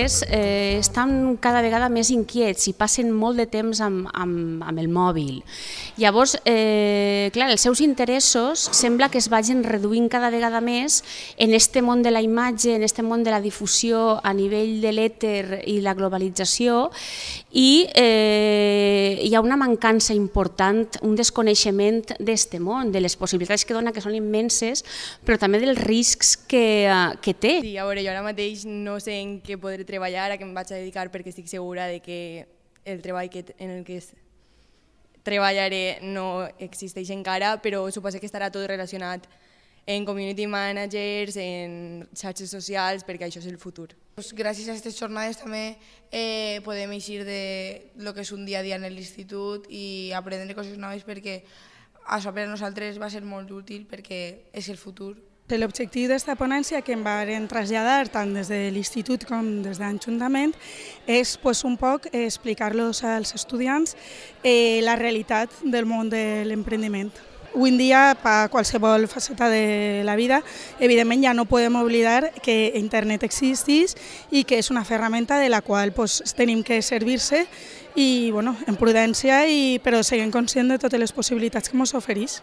joves estan cada vegada més inquiets i passen molt de temps amb el mòbil. Llavors, clar, els seus interessos sembla que es vagin reduint cada vegada més en este món de la imatge, en este món de la difusió a nivell de l'èter i la globalització, i hi ha una mancança important, un desconeixement d'este món, de les possibilitats que dona, que són immenses, però també dels riscs que té. Sí, a veure, jo ara mateix no sé en què podré treballar, a què em vaig a dedicar, perquè estic segura de que el treball en el que treballaré no existeix encara, però suposo que estarà tot relacionat en community managers, en xarxes socials, perquè això és el futur. Gràcies a aquestes jornades també podem eixir de lo que és un dia a dia en l'institut i aprendre coses noves, perquè això per a nosaltres va ser molt útil perquè és el futur. L'objectiu d'esta ponència que em van traslladar tant des de l'institut com des de l'Ajuntament és un poc explicar-los als estudiants la realitat del món de l'emprendiment. Avui en dia, per qualsevol faceta de la vida, evidentment ja no podem oblidar que internet existeix i que és una ferramenta de la qual tenim que servir-se i, en prudència, però sent conscients de totes les possibilitats que ens ofereix.